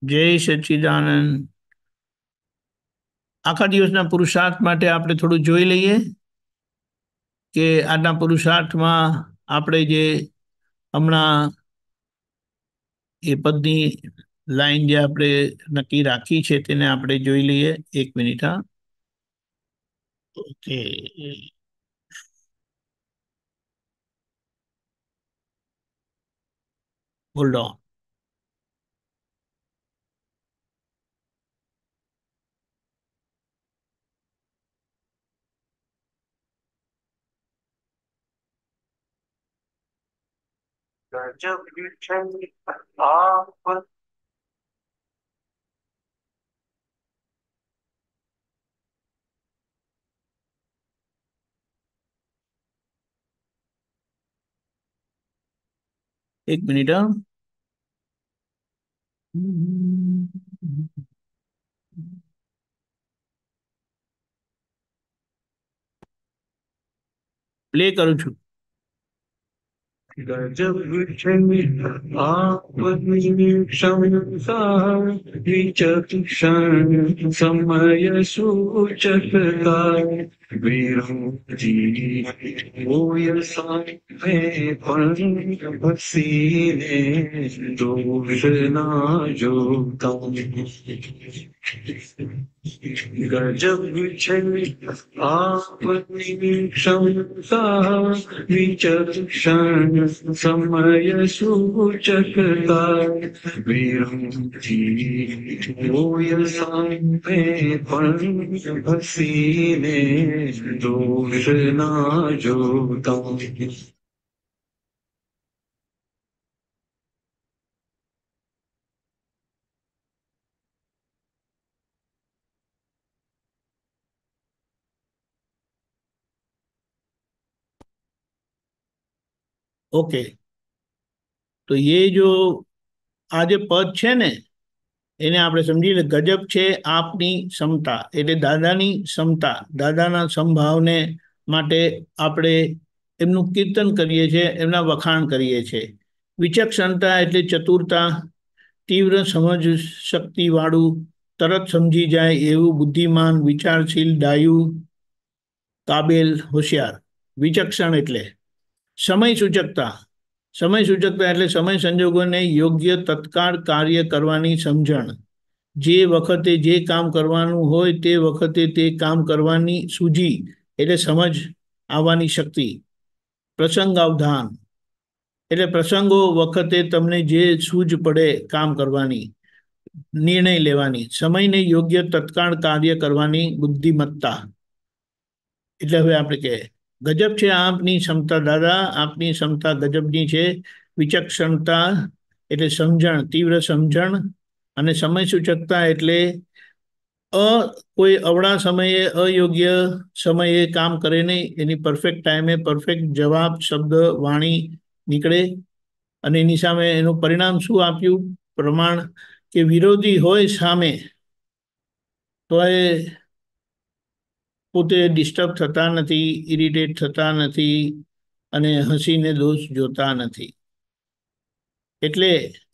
જય સચ્ચિદાનંદ. આખા દિવસના પુરુષાર્થ માટે આપણે થોડું જોઈ લઈએ કે આજના પુરુષાર્થમાં આપણે જે હમણાં એ પદની લાઈન જે આપણે નક્કી રાખી છે તેને આપણે જોઈ લઈએ. 1 મિનિટ. હા, ઓકે. Hold on. એક મિનિટ. હા, પ્લે કરું છું. ગજબ છે આપની ક્ષમતા વિચક્ષણ સમય સૂચકતા વિરુચિ હોય સામે પણ ભસીને દોષ ના જોતા. ગજબ છે આપની ક્ષમતા વિચક્ષણ સમય સૂચકતા વિરુચિ હોય સામે પણ ભસીને દોષ ના જોતા. ઓકે, તો એ જો આ જે પદ છે ને એને આપણે સમજી લે. ગજબ છે આપની ક્ષમતા, એટલે દાદાની ક્ષમતા, દાદાના સંભાવને માટે આપણે એમનું કીર્તન કરીએ છીએ, એમના વખાણ કરીએ છીએ. વિચક્ષણતા એટલે ચતુરતા, તીવ્ર સમજ શક્તિ વાળું, તરત સમજી જાય એવું, બુદ્ધિમાન, વિચારશીલ, ડાયું, કાબેલ, હોશિયાર. વિચક્ષણ એટલે સમય સૂચકતા. સમય સૂચકતા એટલે સમય સંજોગોને યોગ્ય તત્કાળ કાર્ય કરવાની સમજણ. જે વખતે જે કામ કરવાનું હોય તે વખતે તે કામ કરવાની સૂઝી એટલે સમજ આવવાની શક્તિ. પ્રસંગાવધાન એટલે પ્રસંગો વખતે તમને જે સૂઝ પડે કામ કરવાની, નિર્ણય લેવાની, સમયને યોગ્ય તત્કાળ કાર્ય કરવાની બુદ્ધિમત્તા. એટલે હવે આપણે કહે ગજબ છે આપની ક્ષમતા દાદા, આપની ક્ષમતા ગજબની છે. વિચક્ષણતા એટલે સમજણ, તીવ્ર સમજણ, અને સમય સૂચકતા એટલે કોઈ અવળા સમયે, અયોગ્ય સમયે કામ કરે નહીં, એની પરફેક્ટ ટાઈમે પરફેક્ટ જવાબ, શબ્દ, વાણી નીકળે. અને એની સામે એનું પરિણામ શું આપ્યું? પ્રમાણ કે વિરોધી હોય સામે તો એ પોતે ડિસ્ટર્બ થતા નથી, ઇરિટેટ થતા નથી, અને હસીને દોષ જોતા નથી. એટલે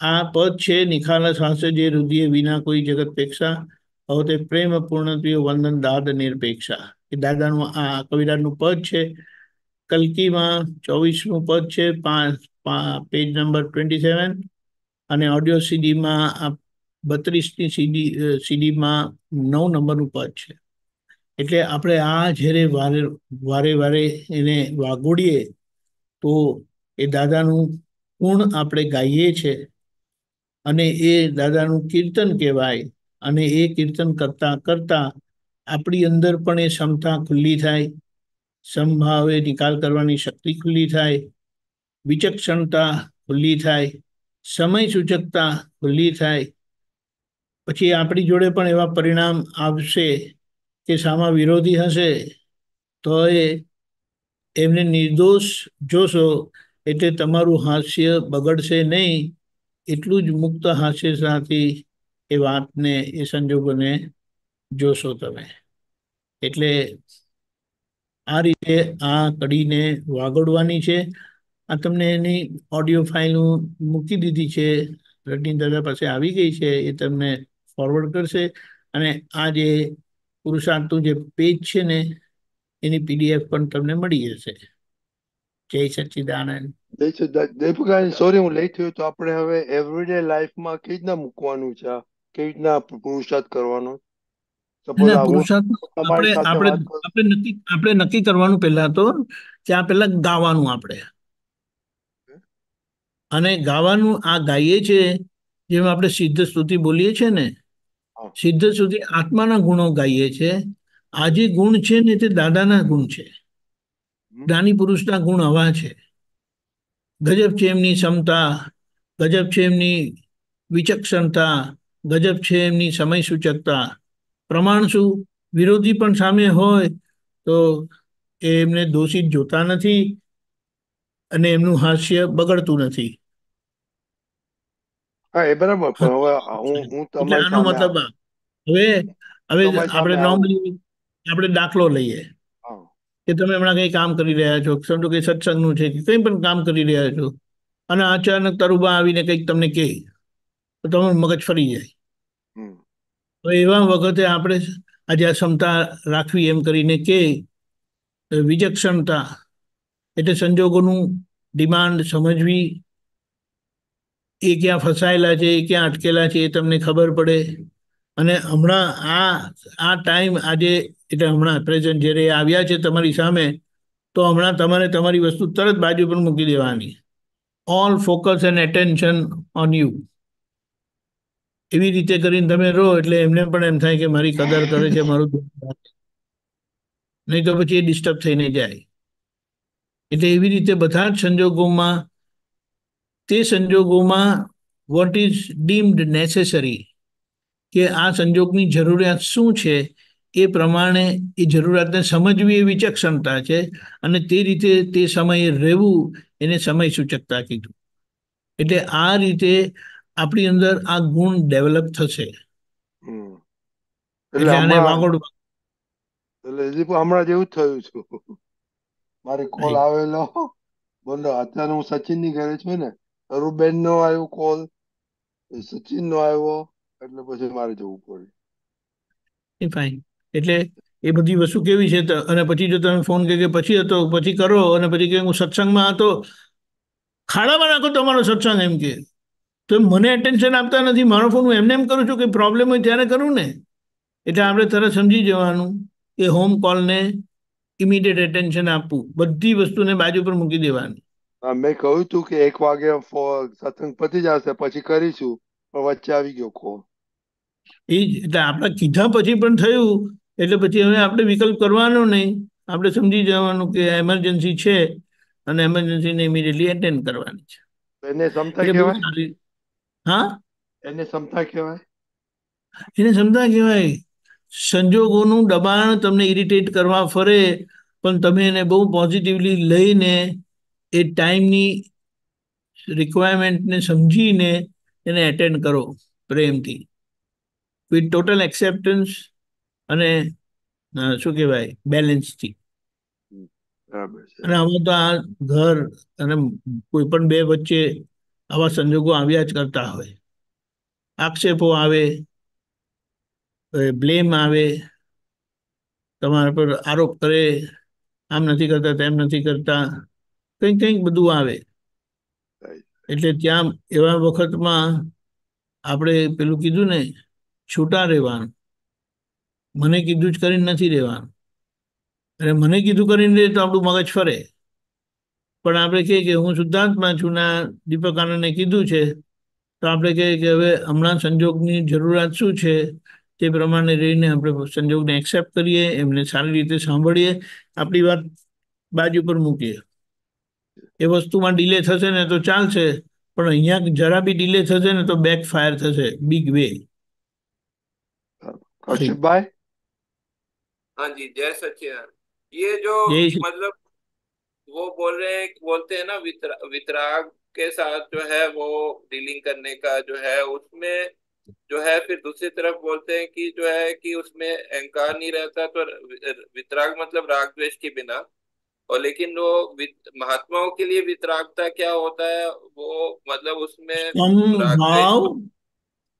આ પદ છે નિખાલસ હાસ્ય જે રુધિર વિના કોઈ જગત પેક્ષા હવે તે પ્રેમ પૂર્ણત્વ વંદન દાદ નિરપેક્ષા. એ દાદાનું આ કવિરાજનું પદ છે. કલ્કીમાં 24મું પદ છે, પેજ નંબર 27, અને ઓડિયો સીડીમાં 32ની સીડીમાં 9 નંબરનું પદ છે. એટલે આપણે આ જ્યારે વારે વારે એને વાગોડીએ તો એ દાદાનું પૂર્ણ આપણે ગાઈએ છીએ, અને એ દાદાનું કીર્તન કહેવાય. અને એ કીર્તન કરતા કરતા આપણી અંદર પણ એ ક્ષમતા ખુલ્લી થાય, સંભાવે નિકાલ કરવાની શક્તિ ખુલ્લી થાય, વિચક્ષણતા ખુલ્લી થાય, સમય સૂચકતા ખુલ્લી થાય. પછી આપણી જોડે પણ એવા પરિણામ આવશે કે સામા વિરોધી હશે તો એમને નિર્દોષ જોશો, એટલે તમારું હાસ્ય બગડશે નહીં. એટલું જ મુક્ત હાસ્ય સાથે એ વાતને, એ સંજોગોને જોશો તમે. એટલે આ રીતે આ કડીને વાગોડવાની છે. આ તમને એની ઓડિયો ફાઇલ હું મૂકી દીધી છે, રજની દાદા પાસે આવી ગઈ છે, એ તમને ફોરવર્ડ કરશે. અને આ જે પુરુષાર્થનું જે પેજ છે ને, એની PDF પણ તમને મળી જશે. જય સચ્ચિદાનંદ. જયપ્રકાશ, સોરી હું લેટ થયો. તો આપણે હવે એવરીડે લાઈફમાં કેવી રીતના મૂકવાનું છે આ? કેવી રીતના પુરુષાર્થ કરવાનો? અને સપોઝ આ હું પુરુષાર્થ તમારી આપણે સાથે આપણે વાત કરું. આપણે નક્કી કરવાનું પહેલા તો, કે આ પહેલા ગાવાનું આપણે. અને ગાવાનું આ ગાઈએ છે, જેમ આપણે સિદ્ધ સ્તુતિ બોલીએ છીએ ને, હા. સિદ્ધ સ્તુતિ આત્માના ગુણો ગાઈએ છે. આ જે ગુણ છે ને, તે દાદાના ગુણ છે. હમ. જ્ઞાની પુરુષના ગુણ આવા છે. ગજબ છે એમની ક્ષમતા, ગજબ છે એમની વિચક્ષણતા, ગજબ છે એમની સમય સૂચકતા. પ્રમાણ શું? વિરોધી પણ સામે હોય તો એ એમને દોષિત જોતા નથી, અને એમનું હાસ્ય બગડતું નથી. હા, એ બરાબર. પણ હવે હું એટલે તમારી આનો સામે મતલબ હવે હવે તમારી આપણે સામે આવું. નોર્મલી આપણે દાખલો લઈએ હા. કે તમે હમણાં કંઈ કામ કરી રહ્યા છો, સમજો કે સત્સંગનું છે કે કંઈ પણ કામ કરી રહ્યા છો, અને અચાનક તરુબા આવીને કંઈક તમને કહે, તો તમારું મગજ ફરી જાય. હમ. તો એવા વખતે આપણે આજે આ ક્ષમતા રાખવી, એમ કરીને કે વિચક્ષણતા એટલે સંજોગોનું ડિમાન્ડ સમજવી, એ ક્યાં ફસાયેલા છે, એ ક્યાં અટકેલા છે, એ તમને ખબર પડે. અને હમણાં આ ટાઈમ આજે, એટલે હમણાં પ્રેઝન્ટ જ્યારે આવ્યા છે તમારી સામે, તો હમણાં તમારે તમારી વસ્તુ તરત બાજુ પર મૂકી દેવાની. All focus and attention on you. એવી રીતે કરીને તમે રહો, એટલે એમને પણ એમ થાય કે મારી કદર કરે છે, મારું ધ્યાન રાખે. નહીં તો પછી એ ડિસ્ટર્બ થઈને જાય. એટલે એવી રીતે બધા જ સંજોગોમાં, તે સંજોગોમાં વોટ ઇઝ ડીમ્ડ નેસેસરી, કે આ સંજોગની જરૂરિયાત શું છે, એ પ્રમાણે એ જરૂરિયાતને સમજવી એ વિચક્ષણતા છે. અને તે રીતે તે સમયે રહેવું, એને સમય સૂચકતા કીધું. એટલે આ રીતે આપણી અંદર આ ગુણ ડેવલપ થશે. હમ. એટલે એટલે આને હમણાં વાગોડ હમણાં જેવું જ થયું છું. મારે કોલ આવેલો, બોલો અત્યારે હું સચિન ની ઘરે છું ને, રૂબેન નો આવ્યો કોલ, સચિન નો આવ્યો, એટલે પછી મારે જવું પડ્યું. એ ફાઈન. એટલે એ બધી વસ્તુ કેવી છે. અને પછી જો તમે ફોન કે પછી હતો, પછી કરો, અને પછી કે હું સત્સંગમાં હતો, ખાડામાં નાખો તમારો સત્સંગ, એમ કે તો મને અટેન્શન આપતા નથી. મારો ફોન હું એમને એમ કરું છું કે પ્રોબ્લેમ હોય ત્યારે કરું ને. એટલે આપણે તરત સમજી જવાનું કે હોમ કોલને ઇમિડિયેટ એટેન્શન આપવું, બધી વસ્તુને બાજુ પર મૂકી દેવાની. હા, મેં કહ્યું તું કે 1 વાગે સત્સંગ પતી જશે પછી કરીશું, પણ વચ્ચે આવી ગયો કોલ. એ જ. એટલે આપણે કીધા પછી પણ થયું, એટલે પછી હવે આપણે વિકલ્પ કરવાનો નહીં. આપણે સમજી જવાનું કે એમરજન્સી છે, અને એમરજન્સીને ઇમિડિયેટલી એટેન્ડ કરવાની છે. એને ક્ષમતા એટલે બહુ કહેવાય. સારી. હા, એને ક્ષમતા કહેવાય. એને ક્ષમતા કહેવાય. સંજોગોનું દબાણ તમને ઇરિટેટ કરવા ફરે, પણ તમે એને બહુ પોઝિટિવલી લઈને, એ ટાઈમની રિક્વાયરમેન્ટને સમજીને એને એટેન્ડ કરો પ્રેમથી, વિથ ટોટલ એક્સેપ્ટન્સ, અને શું કહેવાય, બેલેન્સથી. હમ. બરાબર છે. અને આમાં તો આ ઘર અને કોઈ પણ બે વચ્ચે આવા સંજોગો આવ્યા જ કરતા હોય. આક્ષેપો આવે, બ્લેમ આવે, તમારા પર આરોપ કરે, આમ નથી કરતા, તેમ નથી કરતા, કંઈક કંઈક બધું આવે. Right. એટલે ત્યાં એવા વખતમાં આપણે પેલું કીધું ને, છૂટા રહેવાનું. મને કીધું જ કરીને નથી રહેવાનું. અને મને કીધું કરીને રહે તો આપણું મગજ ફરે. પણ આપણે કહીએ કે હું શુદ્ધાત્મા છું, ના દીપક આનંદને કીધું છે, તો આપણે કહીએ કે હવે હમણાં સંજોગની જરૂરિયાત શું છે, તે પ્રમાણે રહીને આપણે સંજોગને એક્સેપ્ટ કરીએ, એમને સારી રીતે સાંભળીએ, આપણી વાત બાજુ પર મૂકીએ. એ વસ્તુમાં ડિલે થશે ને તો ચાલશે, પણ અહીંયા જરા બી ડિલે થશે ને તો બેક ફાયર થશે, બિગ વે. કૌશિકભાઈ. हाँ जी, जय सच्चिदानंद। ये जो જય मतलब वो बोलते हैं ना, वितराग के साथ जो है वो डीलिंग करने का जो है, उसमें जो है फिर दूसरी तरफ बोलते हैं कि जो है कि उसमें अहंकार नहीं रहता, तो वितराग मतलब राग द्वेष के बिना। और लेकिन वो महात्माओं के लिए वितरागता क्या होता है, वो मतलब उसमें राग द्वेष। समभाव,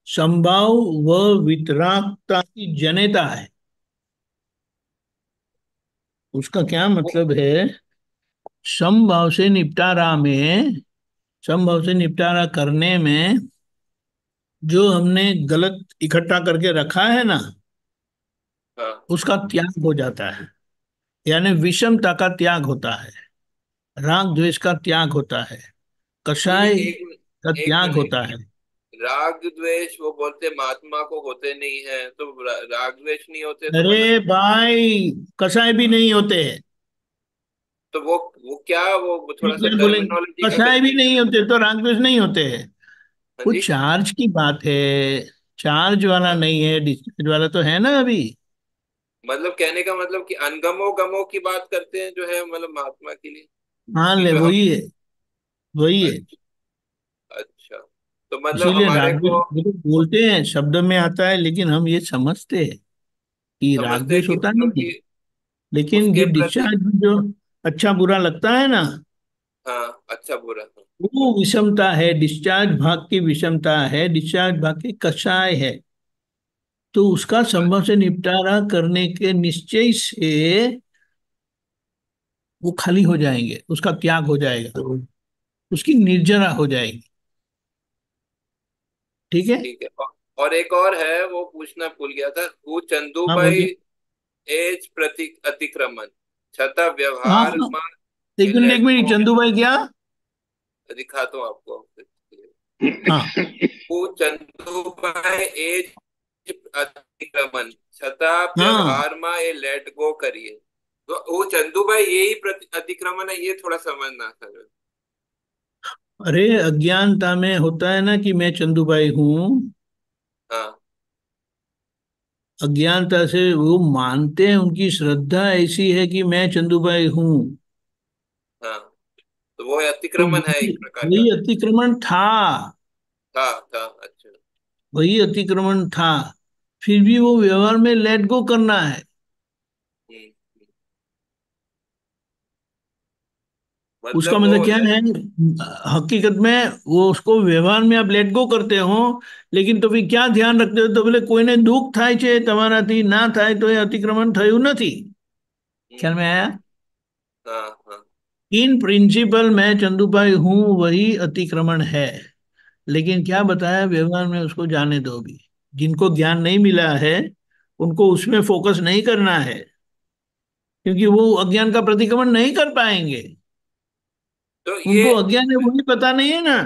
संभाव व वितरागता की जनेता है। उसका क्या वो मतलब है? समभाव से निपटारा में, समभाव से निपटारा करने में जो हमने गलत इकट्ठा करके रखा है ना, हाँ। उसका त्याग हो जाता है। यानी विषमता का त्याग होता है, राग द्वेष का त्याग होता है, नहीं नहीं, कषाय का एक त्याग मिनट। होता है। राग द्वेष वो बोलते महात्मा को होते नहीं है, तो राग द्वेष नहीं होते तो मतलब। अरे भाई, कषाय भी हाँ, नहीं होते हैं। तो वो क्या, वो फिर थोड़ा सा क्या बोलेंगे? टर्मिनोलॉजी का कषाय भी कंफ्यूजन। नहीं होते तो राग द्वेष नहीं होते हैं। हाँ वो जी। चार्ज की बात है, चार्ज वाला हाँ, नहीं है, डिस्चार्ज वाला तो है ना अभी। मतलब कहने का मतलब कि अनगमो गमो की बात करते हैं जो है, मतलब महात्मा के लिए, मान कि ले जो हम। वही है, वही है। अच्छा। अच्छा, तो मतलब इसीलिए हमारे राग द्वेष को वो तो बोलते हैं, शब्द में आता है, लेकिन हम ये समझते हैं कि राग समझते हैं द्वेष कि होता मतलब नहीं है। कि लेकिन उसके जो प्रति। डिस्चार्ज, जो अच्छा बुरा लगता है ना, हाँ, अच्छा बुरा, हाँ। वो विषमता है, डिस्चार्ज भाग की विषमता है, डिस्चार्ज भाग की कषाय है। तो उसका संभव से निपटारा करने के निश्चय से वो खाली हो जाएंगे, उसका त्याग हो जाएगा, उसकी निर्जरा हो जाएगी। ठीक है। ठीक है। और एक और है, वो पूछना भूल गया था, वो हाँ चंदूबाई बोलिए। एज प्रति अतिक्रमण छता हाँ व्यवहार हाँ, में एक मिनट एक लेट मिनट, गो। चंदू भाई क्या? दिखाता हूँ आपको। हाँ वो चंदूबाई एज अतिक्रमण छता हाँ। व्यवहार में ये लेट गो करिए। तो वो चंदूबाई यही अतिक्रमण है, ये थोड़ा समझना सर। अरे अज्ञानता में होता है ना कि मैं चंदू भाई हूँ। हाँ। अज्ञानता से वो मानते हैं, उनकी श्रद्धा ऐसी है कि मैं चंदू भाई हूँ। हाँ, तो वो तो अतिक्रमण है वही, एक प्रकार का। वही अतिक्रमण था, था। अच्छा। वही अतिक्रमण था। फिर भी वो व्यवहार में लेट गो करना है। हम्म। उसका मतलब वो मतलब क्या है? हकीकत में वो उसको व्यवहार में आप लेट गो करते हो, लेकिन तो फिर क्या ध्यान रखते हो? तो बोले कोઈને दुख થાય છે તમારાથી, ના થાય તો એ અતિક્રમણ થયું નથી। ख्याल में आया? हम्म। हाँ हाँ। इन प्रिंसिपल मैं चंदूभाई हूँ, वही अतिक्रमण है। लेकिन क्या बताया, व्यवहार में उसको जाने दो भी। जिनको ज्ञान नहीं मिला है, उनको उसमें फोकस नहीं करना है, क्योंकि वो अज्ञान का प्रतिक्रमण नहीं कर पाएंगे। तो ये उनको अज्ञान है वही पता नहीं है ना।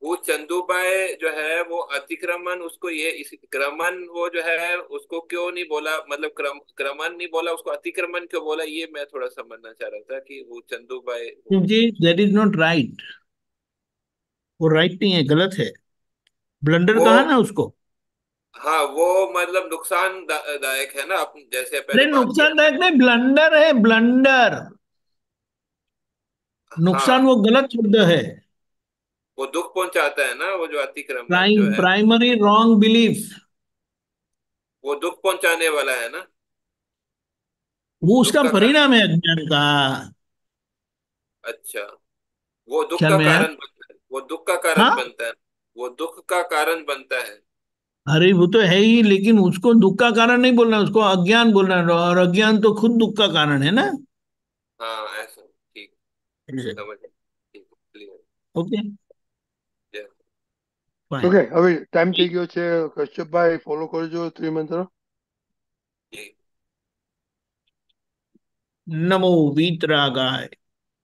वो चंदूबाई जो है वो अतिक्रमण, उसको ये इस क्रमण वो जो है उसको क्यों नहीं बोला, मतलब क्रमण नहीं बोला, उसको अतिक्रमण क्यों बोला, ये मैं थोड़ा समझना चाह रहा था कि वो चंदूबाई क्योंकि दैट इज नॉट राइट। वो राइट नहीं है, गलत है। ब्लंडर वो। कहा ना उसको। हाँ, वो मतलब नुकसानदायक है ना, अपन जैसे अरे पहले बात किया। नुकसानदायक नहीं, ब्लंडर है, ब्लंडर। नुकसान हाँ, वो गलत शब्द है। वो दुख पहुंचाता है ना, वो जो अतिक्रमण जो है प्राइमरी रॉन्ग बिलीफ। वो दुख पहुंचाने वाला है ना, वो दुख उसका का कारण। परिणाम है अज्ञान का। अच्छा, वो दुख ख्याल का में आया? कारण बनता है, वो दुख का कारण हाँ। बनता है, वो दुख का कारण बनता है। अरे वो तो है ही, लेकिन उसको दुख का कारण नहीं बोलना, उसको अज्ञान बोलना है, और अज्ञान तो खुद दुख का कारण है ना। हाँ, ऐसा। ठीक। समझ गया। ठीक, क्लियर। ओके, जय। फाइन। ઓકે, હવે ટાઈમ થઈ ગયો છે, કશ્યપભાઈ ફોલો કરજો ત્રિમંત્ર। ठीक। नमो वीतरागाय,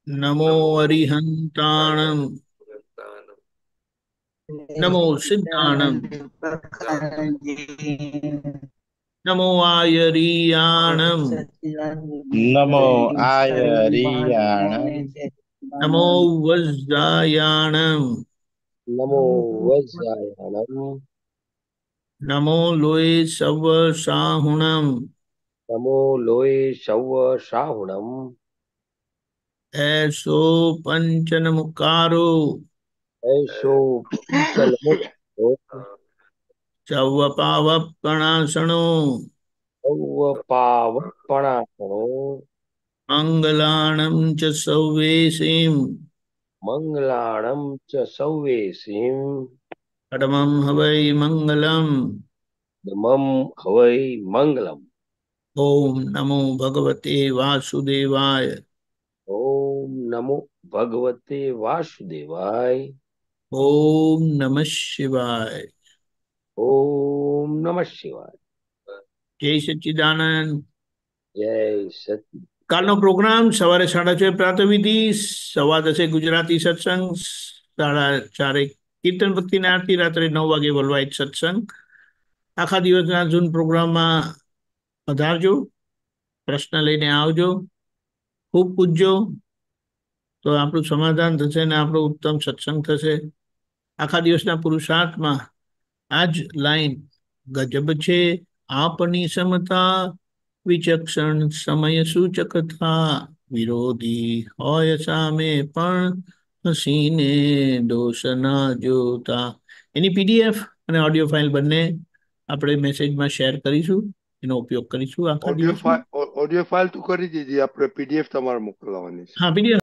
नमो नमो अरिहंताणम, भगवतान। नमो सिद्धाणम, नमः। नमो आयरीयाणम, नमो आयर्याण नमो वज्रायाणम, नमो वज्रायणम नमो लोय सव साहुणम, नमो लोये शव शाहुणम ऐसो पंचनमुकारो, ऐशो पंचलमुखो चौव पावक कणासणो, सौव पावपणासनो મંગલાણં ચ સૌવેસીમ મંગલાણમ ચ સૌવેસીમ પરમં હવૈ મંગલમ. નમઃ હવૈ મંગલમ. ઓમ નમો ભગવતે વાસુદેવાય. ઓમ નમો ભગવતે વાસુદેવાય. ઓમ નમઃ શિવાય. ઓમ નમઃ શિવાય. જય સચ્ચિદાનંદ. જય સચિદ. કાલનો પ્રોગ્રામ સવારે 6:30 પ્રાતઃવિધિ, 10:15 ગુજરાતી સત્સંગ, 4:30 કીર્તન ભક્તિની આરતી, રાત્રે 9 વાગે વર્લ્ડવાઇડ સત્સંગ. આખા દિવસના ઝૂમ પ્રોગ્રામમાં પધારજો, પ્રશ્ન લઈને આવજો, ખૂબ પૂજજો, તો આપણું સમાધાન થશે ને આપણો ઉત્તમ સત્સંગ થશે. આખા દિવસના પુરુષાર્થમાં આ જ લાઈન ગજબ છે આપની સમતા, વિચક્ષણ સમય સૂચકતા, વિરોધી હોય સામે પણ હસીને દોષ ના જોતા. એની પીડીએફ અને ઓડિયો ફાઇલ બંને આપણે મેસેજમાં શેર કરીશું, એનો ઉપયોગ કરીશું આખા દિવસમાં. ઓડિયો ફાઇલ તો કરી દીધી, આપણે પીડીએફ તમારે મોકલવાની છે. હા, પીડીએફ